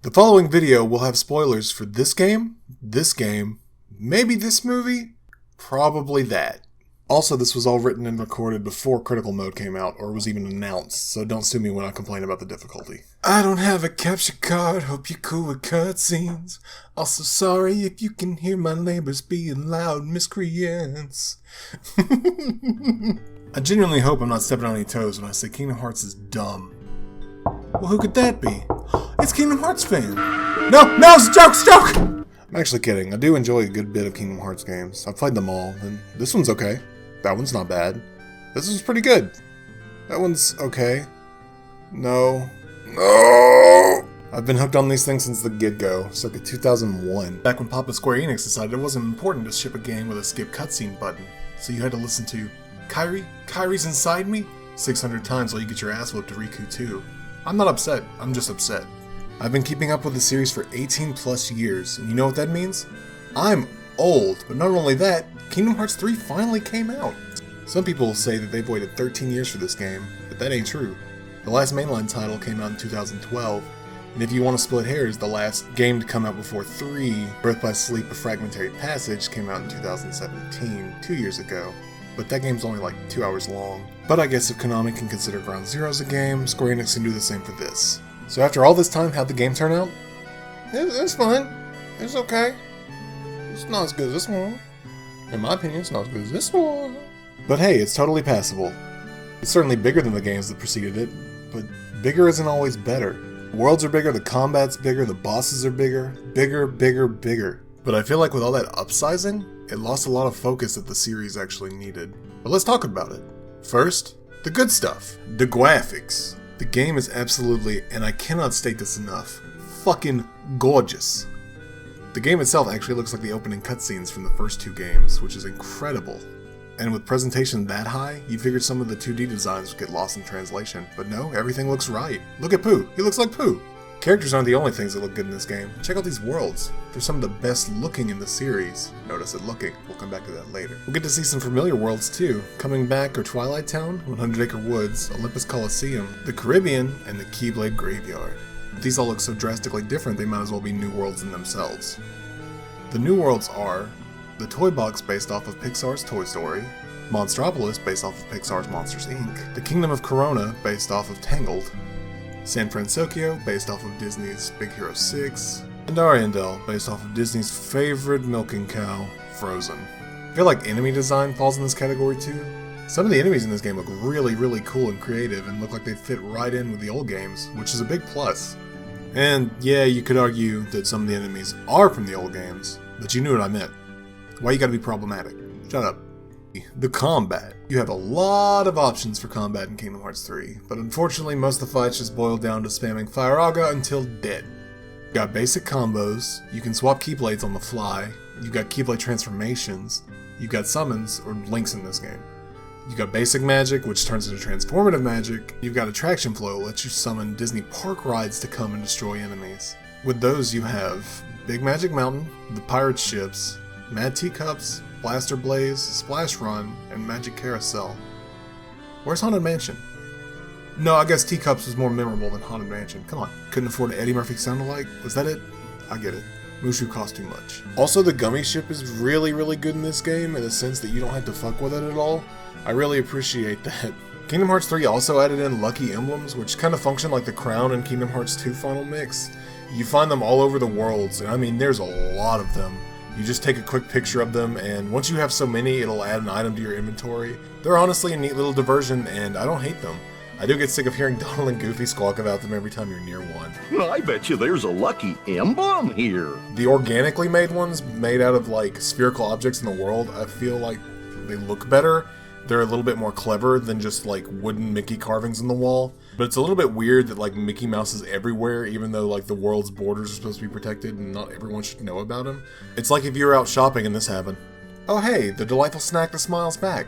The following video will have spoilers for this game, maybe this movie, probably that. Also, this was all written and recorded before Critical Mode came out, or was even announced, so don't sue me when I complain about the difficulty. I don't have a capture card, hope you're cool with cutscenes. Also sorry if you can hear my neighbors being loud miscreants. I genuinely hope I'm not stepping on any toes when I say Kingdom Hearts is dumb. Well, who could that be? It's Kingdom Hearts fan. No, it's a joke, I'm actually kidding. I do enjoy a good bit of Kingdom Hearts games. I've played them all, and this one's okay. That one's not bad. This one's pretty good. That one's okay. No. I've been hooked on these things since the get-go, circa 2001. Back when Papa Square Enix decided it wasn't important to ship a game with a skip cutscene button, so you had to listen to Kyrie's inside me 600 times while you get your ass whooped to Riku 2. I'm not upset, I'm just upset. I've been keeping up with the series for 18 plus years, and you know what that means? I'm old, but not only that, Kingdom Hearts 3 finally came out. Some people say that they've waited 13 years for this game, but that ain't true. The last mainline title came out in 2012, and if you want to split hairs, the last game to come out before 3, Birth by Sleep: A Fragmentary Passage, came out in 2017, 2 years ago. But that game's only like 2 hours long. But I guess if Konami can consider Ground Zeroes a game, Square Enix can do the same for this. So after all this time, how'd the game turn out? It's fine. It's okay. It's not as good as this one. In my opinion, it's not as good as this one. But hey, it's totally passable. It's certainly bigger than the games that preceded it, but bigger isn't always better. The worlds are bigger, the combat's bigger, the bosses are bigger. Bigger. But I feel like with all that upsizing, it lost a lot of focus that the series actually needed. But let's talk about it. First, the good stuff. The graphics. The game is absolutely, and I cannot state this enough, fucking gorgeous. The game itself actually looks like the opening cutscenes from the first two games, which is incredible. And with presentation that high, you figured some of the 2D designs would get lost in translation, but no, everything looks right. Look at Pooh, he looks like Pooh. Characters aren't the only things that look good in this game. Check out these worlds. They're some of the best looking in the series. Notice it looking. We'll come back to that later. We'll get to see some familiar worlds too. Coming Back are Twilight Town, 100 Acre Woods, Olympus Coliseum, the Caribbean, and the Keyblade Graveyard. But these all look so drastically different they might as well be new worlds in themselves. The new worlds are the Toy Box based off of Pixar's Toy Story, Monstropolis based off of Pixar's Monsters Inc., the Kingdom of Corona based off of Tangled, San Francisco, based off of Disney's Big Hero 6, and Arendelle, based off of Disney's favorite milking cow, Frozen. I feel like enemy design falls in this category too. Some of the enemies in this game look really cool and creative and look like they fit right in with the old games, which is a big plus. And yeah, you could argue that some of the enemies are from the old games, but you knew what I meant. Why you gotta be problematic? Shut up. The combat. You have a lot of options for combat in Kingdom Hearts 3, but unfortunately most of the fights just boil down to spamming Firaga until dead. You got basic combos, you can swap Keyblades on the fly, you got Keyblade transformations, you got summons, or links in this game. You got basic magic, which turns into transformative magic, you've got attraction flow, lets you summon Disney park rides to come and destroy enemies. With those you have Big Magic Mountain, the pirate ships, Mad Teacups, Blaster Blaze, Splash Run, and Magic Carousel. Where's Haunted Mansion? No, I guess Teacups was more memorable than Haunted Mansion. Come on, couldn't afford an Eddie Murphy sound-alike? Was that it? I get it. Mushu cost too much. Also, the Gummy Ship is really good in this game in the sense that you don't have to fuck with it at all. I really appreciate that. Kingdom Hearts 3 also added in Lucky Emblems, which kind of function like the crown in Kingdom Hearts 2 Final Mix. You find them all over the worlds, and I mean, there's a lot of them. You just take a quick picture of them, and once you have so many, it'll add an item to your inventory. They're honestly a neat little diversion, and I don't hate them. I do get sick of hearing Donald and Goofy squawk about them every time you're near one. I bet you there's a lucky emblem here. The organically made ones, made out of like spherical objects in the world, I feel like they look better. They're a little bit more clever than just like wooden Mickey carvings on the wall. But it's a little bit weird that like Mickey Mouse is everywhere, even though like the world's borders are supposed to be protected and not everyone should know about him. It's like if you were out shopping and this happened. Oh hey, the delightful snack that smiles back.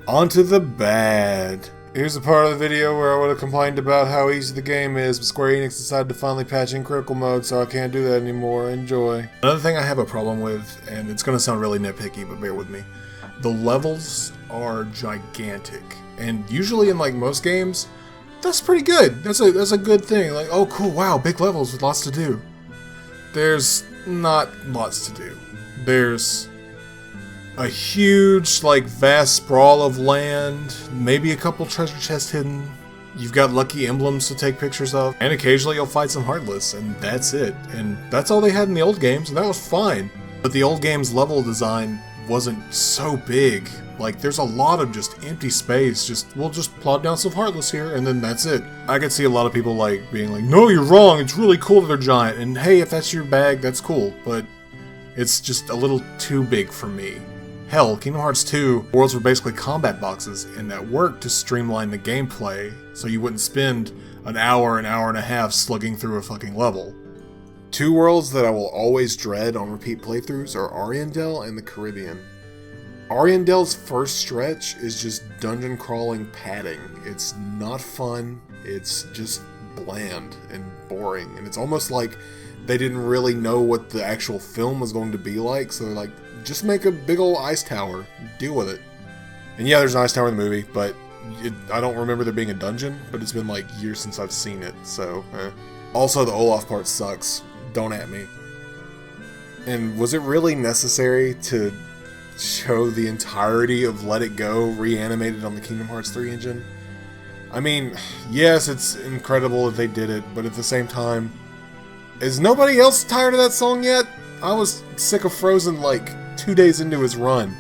On to the bad. Here's the part of the video where I would have complained about how easy the game is, but Square Enix decided to finally patch in critical mode, so I can't do that anymore. Enjoy. Another thing I have a problem with, and it's going to sound really nitpicky, but bear with me. The levels are gigantic. And usually in like most games, that's pretty good. That's a good thing. Like, oh cool, wow, big levels with lots to do. There's not lots to do. There's a huge, like, vast sprawl of land, maybe a couple treasure chests hidden. You've got lucky emblems to take pictures of, and occasionally you'll fight some Heartless, and that's it. And that's all they had in the old games, and that was fine. But the old game's level design wasn't so big. Like, there's a lot of just empty space, we'll just plod down some Heartless here, and then that's it. I could see a lot of people, like, being like, no, you're wrong, it's really cool that they're giant, and hey, if that's your bag, that's cool, but it's just a little too big for me. Hell, Kingdom Hearts 2 worlds were basically combat boxes, and that worked to streamline the gameplay, so you wouldn't spend an hour and a half slugging through a fucking level. Two worlds that I will always dread on repeat playthroughs are Arendelle and the Caribbean. Arendelle's first stretch is just dungeon crawling padding. It's not fun, it's just bland and boring, and it's almost like they didn't really know what the actual film was going to be like, so they're like, just make a big old ice tower, deal with it. And yeah, there's an ice tower in the movie, but I don't remember there being a dungeon, but it's been like years since I've seen it, so Also, the Olaf part sucks, don't at me. And was it really necessary to show the entirety of Let It Go reanimated on the Kingdom Hearts 3 engine? I mean, yes, it's incredible that they did it, but at the same time, is nobody else tired of that song yet? I was sick of Frozen like 2 days into his run.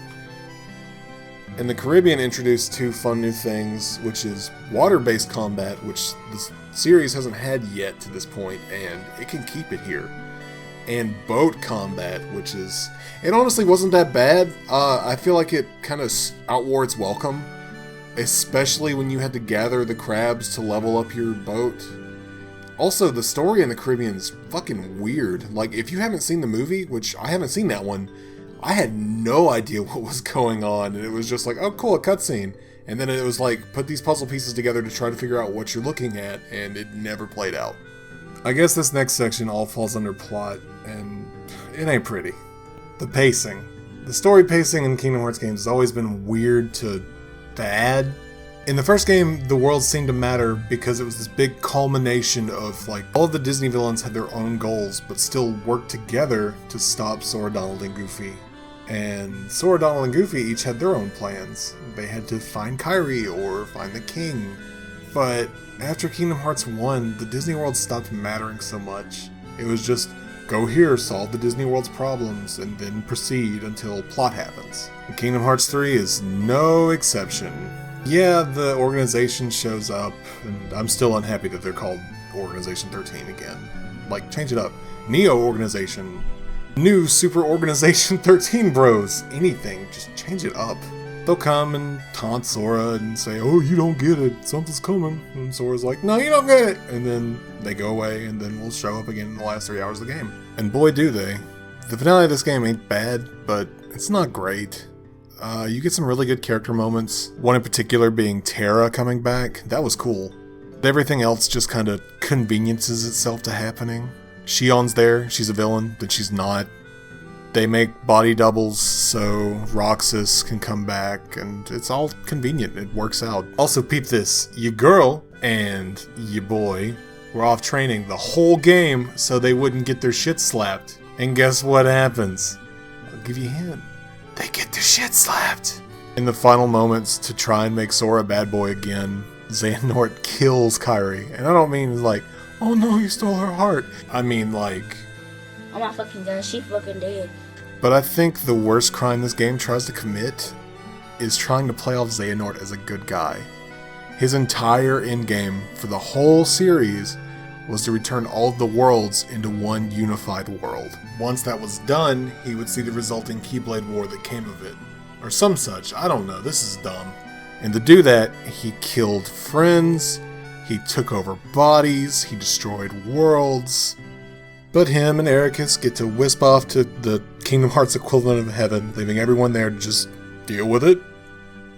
And the Caribbean introduced two fun new things, which is water-based combat, which the series hasn't had yet to this point, and it can keep it here. And boat combat, which is... It honestly wasn't that bad. I feel like it kind of outwore its welcome, especially when you had to gather the crabs to level up your boat. Also, the story in the Caribbean is fucking weird. Like, if you haven't seen the movie, which I haven't seen that one, I had no idea what was going on, and it was just like, oh cool, a cutscene. And then it was like, put these puzzle pieces together to try to figure out what you're looking at, and it never played out. I guess this next section all falls under plot, and it ain't pretty. The pacing. The story pacing in Kingdom Hearts games has always been weird to bad. In the first game, the world seemed to matter because it was this big culmination of, like, all of the Disney villains had their own goals, but still worked together to stop Sora, Donald, and Goofy. And Sora, Donald, and Goofy each had their own plans. They had to find Kairi or find the king. But after Kingdom Hearts 1, the Disney world stopped mattering so much. It was just, go here, solve the Disney world's problems, and then proceed until plot happens. And Kingdom Hearts 3 is no exception. Yeah, the organization shows up, and I'm still unhappy that they're called Organization 13 again. Like, change it up. Neo Organization. New Super Organization 13 bros. Anything, just change it up. They'll come and taunt Sora and say, oh, you don't get it, something's coming. And Sora's like, no, you don't get it. And then they go away, and then we'll show up again in the last 3 hours of the game. And boy, do they. The finale of this game ain't bad, but it's not great. You get some really good character moments, one in particular being Terra coming back. That was cool. Everything else just kind of conveniences itself to happening. Shion's there, she's a villain, but she's not. They make body doubles so Roxas can come back, and it's all convenient, it works out. Also, peep this, your girl and your boy were off training the whole game so they wouldn't get their shit slapped. And guess what happens? I'll give you a hint. They get their shit slapped. In the final moments to try and make Sora a bad boy again, Xehanort kills Kairi. And I don't mean like, oh no, you stole her heart. I mean like... Oh my fucking god, she fucking dead. But I think the worst crime this game tries to commit is trying to play off Xehanort as a good guy. His entire endgame for the whole series was to return all of the worlds into one unified world. Once that was done, he would see the resulting Keyblade War that came of it. Or some such, I don't know, this is dumb. And to do that, he killed friends, he took over bodies, he destroyed worlds. But him and Ericus get to wisp off to the Kingdom Hearts equivalent of heaven, leaving everyone there to just deal with it.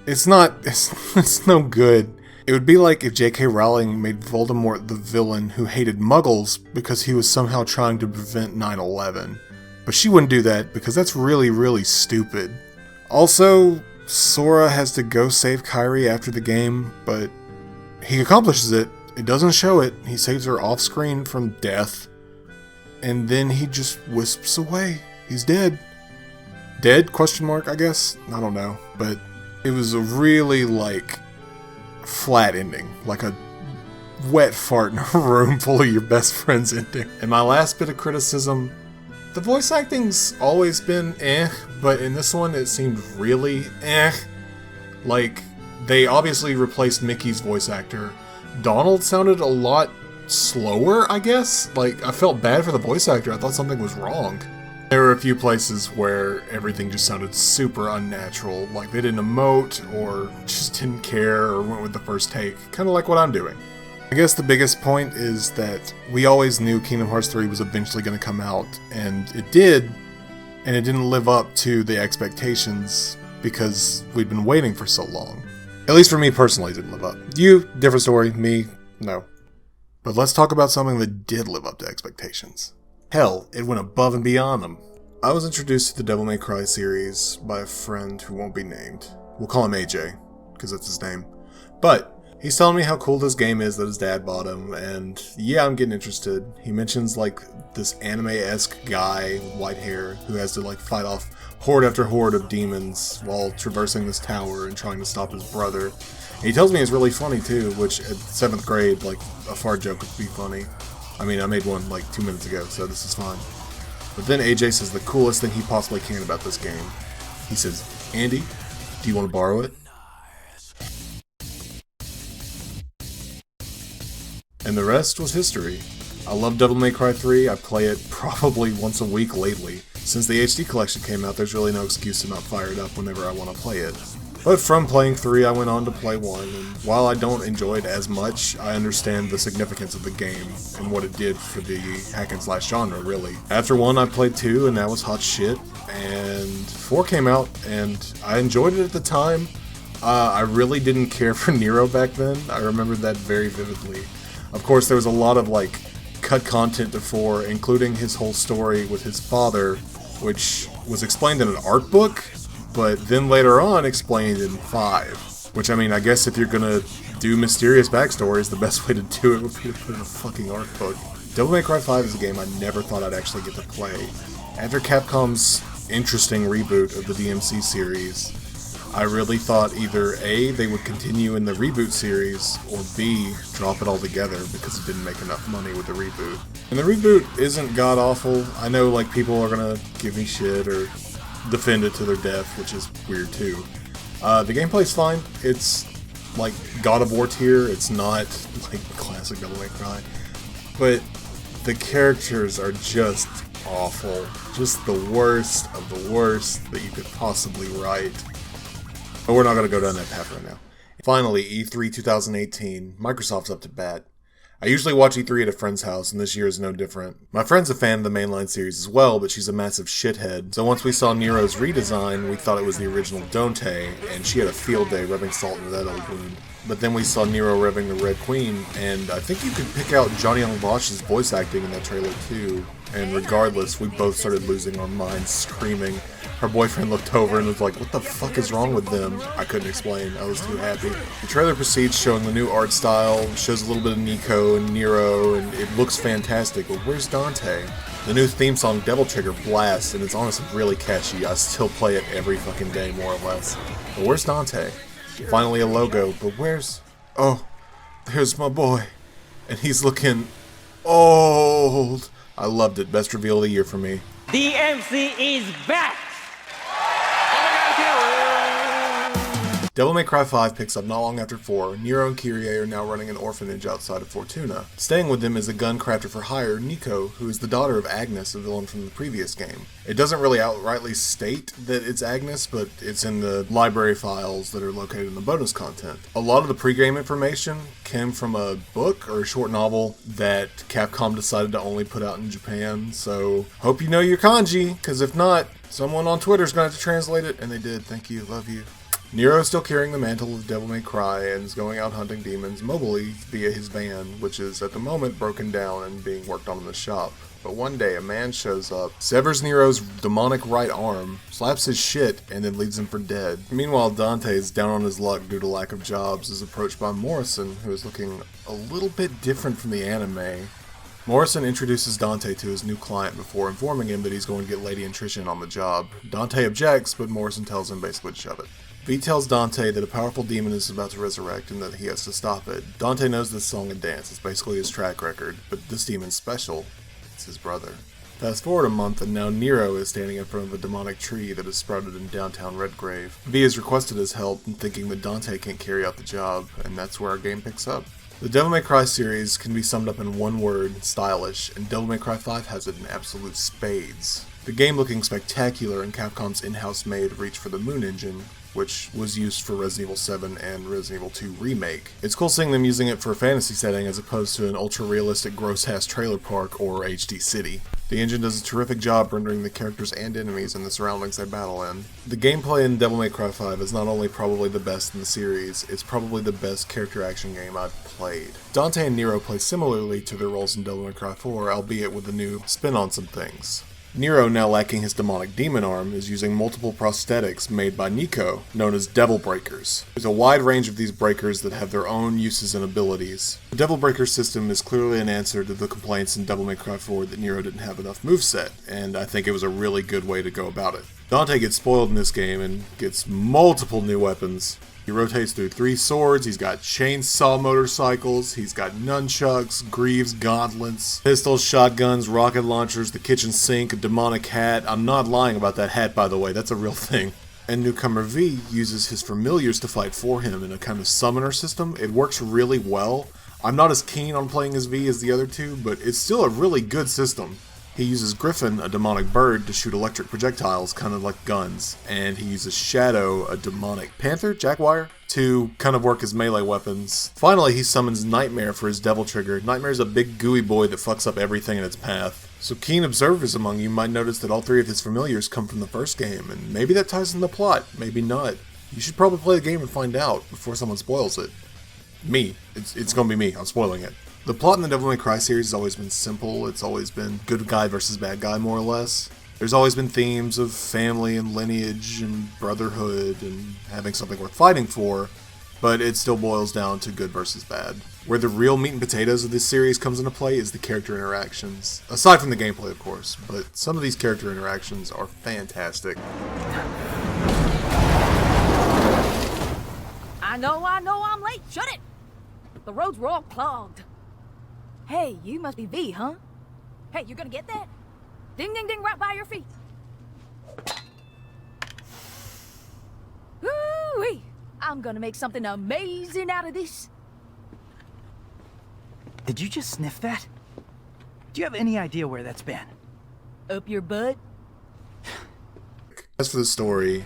It's no good. It would be like if J.K. Rowling made Voldemort the villain who hated Muggles because he was somehow trying to prevent 9/11. But she wouldn't do that because that's really, really stupid. Also, Sora has to go save Kairi after the game, but he accomplishes it. It doesn't show it. He saves her off screen from death. And then he just wisps away. He's dead. Dead? Question mark, I guess? I don't know. But it was a really, like, flat ending. Like a wet fart in a room full of your best friends ending. And my last bit of criticism, the voice acting's always been but in this one it seemed really Like, they obviously replaced Mickey's voice actor. Donald sounded a lot slower, I guess. Like, I felt bad for the voice actor. I thought something was wrong. There were a few places where everything just sounded super unnatural. Like, they didn't emote, or just didn't care, or went with the first take. Kind of like what I'm doing. I guess the biggest point is that we always knew Kingdom Hearts 3 was eventually going to come out, and it did, and it didn't live up to the expectations because we'd been waiting for so long. At least for me personally, it didn't live up. You, different story. Me, no. But let's talk about something that did live up to expectations. Hell, it went above and beyond them. I was introduced to the Devil May Cry series by a friend who won't be named. We'll call him AJ, because that's his name. But he's telling me how cool this game is that his dad bought him, and yeah, I'm getting interested. He mentions, like, this anime-esque guy with white hair who has to, like, fight off horde after horde of demons while traversing this tower and trying to stop his brother. And he tells me it's really funny, too, which at 7th grade, like, a fart joke would be funny. I mean, I made one, like, 2 minutes ago, so this is fine. But then AJ says the coolest thing he possibly can about this game. He says, "Andy, do you want to borrow it?" And the rest was history. I love Devil May Cry 3, I play it probably once a week lately. Since the HD collection came out, there's really no excuse to not fire it up whenever I want to play it. But from playing 3, I went on to play 1, and while I don't enjoy it as much, I understand the significance of the game and what it did for the hack and slash genre, really. After 1, I played 2, and that was hot shit, and 4 came out, and I enjoyed it at the time. I really didn't care for Nero back then. I remember that very vividly. Of course, there was a lot of, like, cut content to 4, including his whole story with his father, which was explained in an art book, but then later on explained in 5. Which, I mean, I guess if you're gonna do mysterious backstories, the best way to do it would be to put in a fucking art book. Devil May Cry 5 is a game I never thought I'd actually get to play. After Capcom's interesting reboot of the DMC series, I really thought either A, they would continue in the reboot series, or B, drop it all together because it didn't make enough money with the reboot. And the reboot isn't god-awful. I know, like, people are gonna give me shit or defend it to their death, which is weird too. The gameplay's fine. It's like God of War tier. It's not like classic Devil May Cry. But the characters are just awful. Just the worst of the worst that you could possibly write. But we're not going to go down that path right now. Finally, E3 2018. Microsoft's up to bat. I usually watch E3 at a friend's house, and this year is no different. My friend's a fan of the mainline series as well, but she's a massive shithead, so once we saw Nero's redesign, we thought it was the original Dante, and she had a field day rubbing salt into that old wound. But then we saw Nero revving the Red Queen, and I think you could pick out Johnny Young Bosch's voice acting in that trailer too. And regardless, we both started losing our minds, screaming. Her boyfriend looked over and was like, "What the fuck is wrong with them?" I couldn't explain. I was too happy. The trailer proceeds showing the new art style, shows a little bit of Nico and Nero, and it looks fantastic, but where's Dante? The new theme song, Devil Trigger, blasts, and it's honestly really catchy. I still play it every fucking day, more or less. But where's Dante? Finally a logo, but where's... Oh, there's my boy. And he's looking old. I loved it. Best reveal of the year for me. DMC is back! Devil May Cry 5 picks up not long after 4. Nero and Kyrie are now running an orphanage outside of Fortuna. Staying with them is a gun crafter for hire, Nico, who is the daughter of Agnes, a villain from the previous game. It doesn't really outrightly state that it's Agnes, but it's in the library files that are located in the bonus content. A lot of the pregame information came from a book or a short novel that Capcom decided to only put out in Japan, so hope you know your kanji, because if not, someone on Twitter's going to have to translate it, and they did. Thank you. Love you. Nero is still carrying the mantle of Devil May Cry and is going out hunting demons mobily via his van, which is at the moment broken down and being worked on in the shop. But one day a man shows up, severs Nero's demonic right arm, slaps his shit, and then leaves him for dead. Meanwhile, Dante is down on his luck due to lack of jobs, is approached by Morrison, who is looking a little bit different from the anime. Morrison introduces Dante to his new client before informing him that he's going to get Lady Attrition on the job. Dante objects, but Morrison tells him basically to shove it. V tells Dante that a powerful demon is about to resurrect and that he has to stop it. Dante knows this song and dance, it's basically his track record, but this demon's special. It's his brother. Fast forward a month and now Nero is standing in front of a demonic tree that has sprouted in downtown Redgrave. V has requested his help, thinking that Dante can't carry out the job, and that's where our game picks up. The Devil May Cry series can be summed up in one word, stylish, and Devil May Cry 5 has it in absolute spades. The game looking spectacular in Capcom's in-house made Reach for the Moon engine, which was used for Resident Evil 7 and Resident Evil 2 Remake. It's cool seeing them using it for a fantasy setting as opposed to an ultra-realistic gross-ass trailer park or HD city. The engine does a terrific job rendering the characters and enemies in the surroundings they battle in. The gameplay in Devil May Cry 5 is not only probably the best in the series, it's probably the best character action game I've played. Dante and Nero play similarly to their roles in Devil May Cry 4, albeit with a new spin on some things. Nero, now lacking his demonic demon arm, is using multiple prosthetics made by Nico, known as Devil Breakers. There's a wide range of these breakers that have their own uses and abilities. The Devil Breaker system is clearly an answer to the complaints in Devil May Cry 4 that Nero didn't have enough moveset, and I think it was a really good way to go about it. Dante gets spoiled in this game and gets multiple new weapons. He rotates through 3 swords, he's got chainsaw motorcycles, he's got nunchucks, greaves, gauntlets, pistols, shotguns, rocket launchers, the kitchen sink, a demonic hat. I'm not lying about that hat, by the way, that's a real thing. And newcomer V uses his familiars to fight for him in a kind of summoner system. It works really well. I'm not as keen on playing as V as the other two, but it's still a really good system. He uses Griffin, a demonic bird, to shoot electric projectiles, kind of like guns, and he uses Shadow, a demonic panther, jaguar, to kind of work as melee weapons. Finally, he summons Nightmare for his devil trigger. Nightmare's a big gooey boy that fucks up everything in its path. So keen observers among you might notice that all 3 of his familiars come from the first game, and maybe that ties in the plot, maybe not. You should probably play the game and find out before someone spoils it. Me. It's gonna be me, I'm spoiling it. The plot in the Devil May Cry series has always been simple. It's always been good guy versus bad guy, more or less. There's always been themes of family and lineage and brotherhood and having something worth fighting for, but it still boils down to good versus bad. Where the real meat and potatoes of this series comes into play is the character interactions. Aside from the gameplay, of course, but some of these character interactions are fantastic. I know, I'm late. Shut it! The roads were all clogged. Hey, you must be V, huh? Hey, you gonna get that? Ding, ding, ding, right by your feet. Woo-wee! I'm gonna make something amazing out of this. Did you just sniff that? Do you have any idea where that's been? Up your butt? As for the story,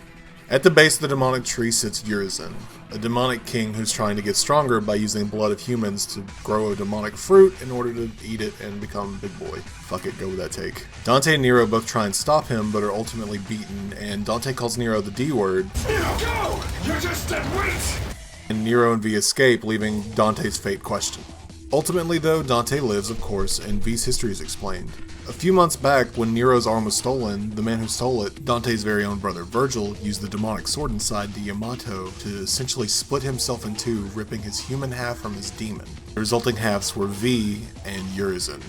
at the base of the demonic tree sits Urizen, a demonic king who's trying to get stronger by using blood of humans to grow a demonic fruit in order to eat it and become big boy. Fuck it, go with that take. Dante and Nero both try and stop him, but are ultimately beaten, and Dante calls Nero the D-word. Go! You're just dead weight! And Nero and V escape, leaving Dante's fate questioned. Ultimately though, Dante lives, of course, and V's history is explained. A few months back, when Nero's arm was stolen, the man who stole it, Dante's very own brother Virgil, used the demonic sword inside the Yamato to essentially split himself in 2, ripping his human half from his demon. The resulting halves were V and Urizen.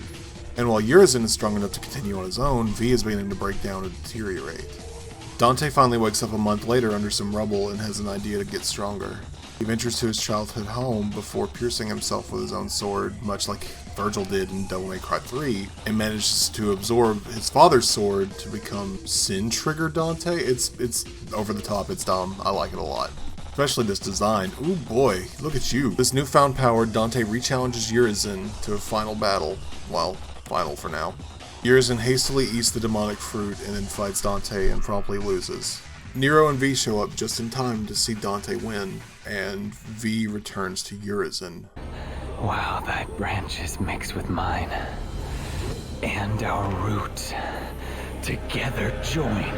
And while Urizen is strong enough to continue on his own, V is beginning to break down and deteriorate. Dante finally wakes up a month later under some rubble and has an idea to get stronger. He ventures to his childhood home before piercing himself with his own sword, much like Virgil did in Devil May Cry 3, and manages to absorb his father's sword to become Sin Trigger Dante. It's over the top, it's dumb, I like it a lot. Especially this design. Ooh boy, look at you. This newfound power, Dante re-challenges Urizen to a final battle. Well, final for now. Urizen hastily eats the demonic fruit and then fights Dante and promptly loses. Nero and V show up just in time to see Dante win, and V returns to Urizen. Wow, thy branches mix with mine, and our roots together join.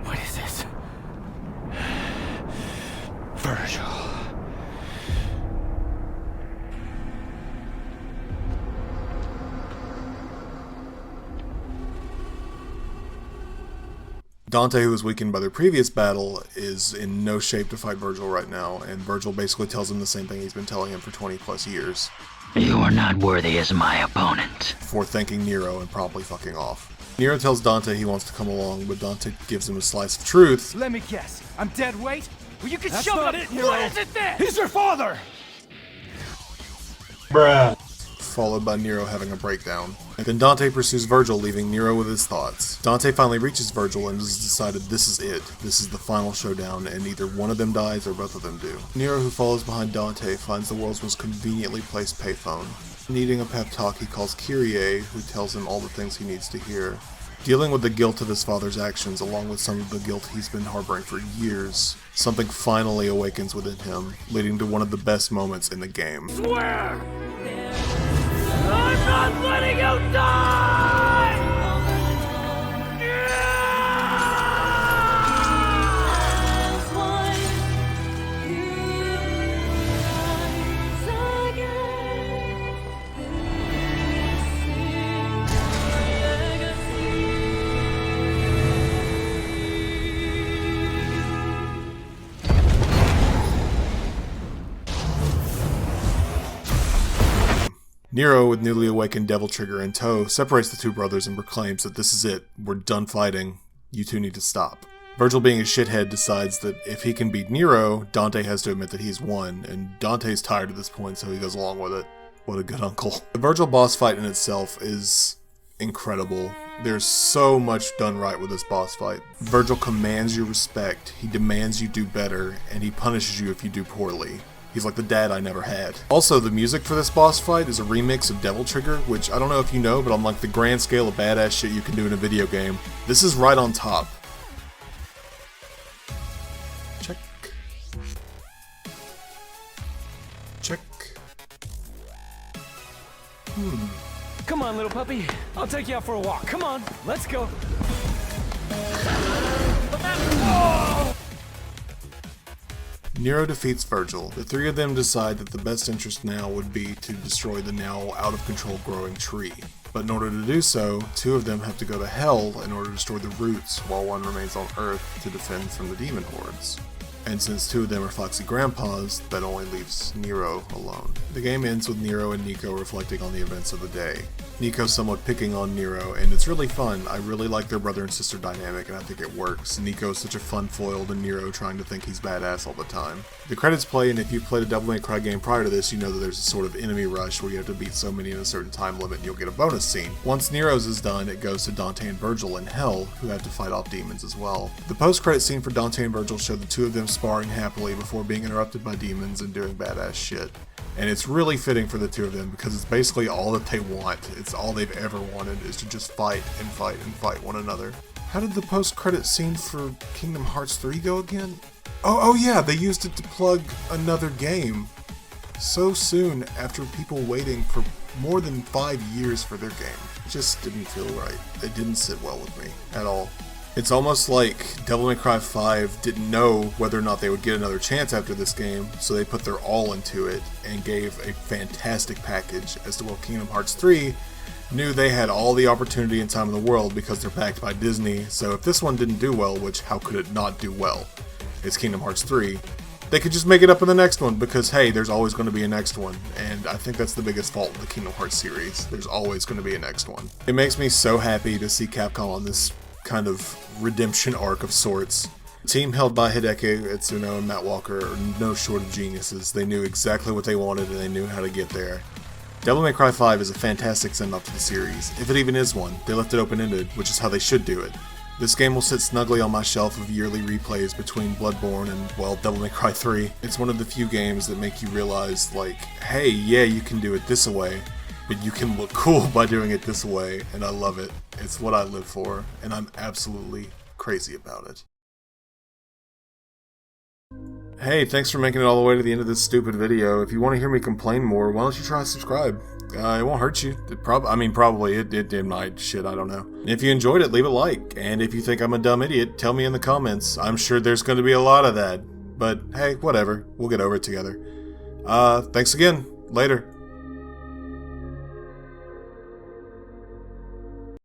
What is this? Virgil. Dante, who was weakened by their previous battle, is in no shape to fight Virgil right now, and Virgil basically tells him the same thing he's been telling him for 20 plus years. You are not worthy as my opponent. Before thanking Nero and promptly fucking off. Nero tells Dante he wants to come along, but Dante gives him a slice of truth. Let me guess. I'm dead weight? Well, you can That's shove not it. it, Nero. What is it then? He's your father! Followed by Nero having a breakdown. Then Dante pursues Virgil, leaving Nero with his thoughts. Dante finally reaches Virgil and has decided this is it. This is the final showdown, and either one of them dies or both of them do. Nero, who follows behind Dante, finds the world's most conveniently placed payphone. Needing a pep talk, he calls Kyrie, who tells him all the things he needs to hear. Dealing with the guilt of his father's actions, along with some of the guilt he's been harboring for years, something finally awakens within him, leading to one of the best moments in the game. Swear! I'm not letting you die! Nero, with newly awakened Devil Trigger in tow, separates the two brothers and proclaims that this is it, we're done fighting, you two need to stop. Virgil, being a shithead, decides that if he can beat Nero, Dante has to admit that he's won, and Dante's tired at this point, so he goes along with it. What a good uncle. The Virgil boss fight in itself is incredible. There's so much done right with this boss fight. Virgil commands your respect, he demands you do better, and he punishes you if you do poorly. He's like the dad I never had. Also, the music for this boss fight is a remix of Devil Trigger, which I don't know if you know, but on like the grand scale of badass shit you can do in a video game, this is right on top. Check. Check. Come on, little puppy. I'll take you out for a walk. Come on, let's go. Nero defeats Virgil. The three of them decide that the best interest now would be to destroy the now out-of-control growing tree. But in order to do so, two of them have to go to Hell in order to destroy the roots, while one remains on Earth to defend from the demon hordes. And since two of them are foxy grandpas, that only leaves Nero alone. The game ends with Nero and Nico reflecting on the events of the day. Nico somewhat picking on Nero, and it's really fun. I really like their brother and sister dynamic, and I think it works. Nico is such a fun foil to Nero trying to think he's badass all the time. The credits play, and if you've played a Devil May Cry game prior to this, you know that there's a sort of enemy rush where you have to beat so many in a certain time limit and you'll get a bonus scene. Once Nero's is done, it goes to Dante and Virgil in Hell, who have to fight off demons as well. The post-credit scene for Dante and Virgil showed the two of them sparring happily before being interrupted by demons and doing badass shit. And it's really fitting for the two of them because it's basically all that they want. It's all they've ever wanted is to just fight and fight and fight one another. How did the post-credit scene for Kingdom Hearts 3 go again? Oh yeah, they used it to plug another game so soon after people waiting for more than 5 years for their game. It just didn't feel right. It didn't sit well with me at all. It's almost like Devil May Cry 5 didn't know whether or not they would get another chance after this game, so they put their all into it and gave a fantastic package, as to while Kingdom Hearts 3 knew they had all the opportunity and time in the world because they're backed by Disney, so if this one didn't do well, which how could it not do well? It's Kingdom Hearts 3, they could just make it up in the next one because, hey, there's always going to be a next one, and I think that's the biggest fault in the Kingdom Hearts series. There's always going to be a next one. It makes me so happy to see Capcom on this kind of redemption arc of sorts. The team held by Hideki Itsuno and Matt Walker are no short of geniuses. They knew exactly what they wanted and they knew how to get there. Devil May Cry 5 is a fantastic send-off to the series, if it even is one. They left it open-ended, which is how they should do it. This game will sit snugly on my shelf of yearly replays between Bloodborne and, well, Devil May Cry 3. It's one of the few games that make you realize, like, hey, yeah, you can do it this way, but you can look cool by doing it this way, and I love it. It's what I live for, and I'm absolutely crazy about it. Hey, thanks for making it all the way to the end of this stupid video. If you want to hear me complain more, why don't you try to subscribe? It won't hurt you. Probably it might. Shit, I don't know. If you enjoyed it, leave a like. And if you think I'm a dumb idiot, tell me in the comments. I'm sure there's going to be a lot of that. But hey, whatever. We'll get over it together. Thanks again. Later.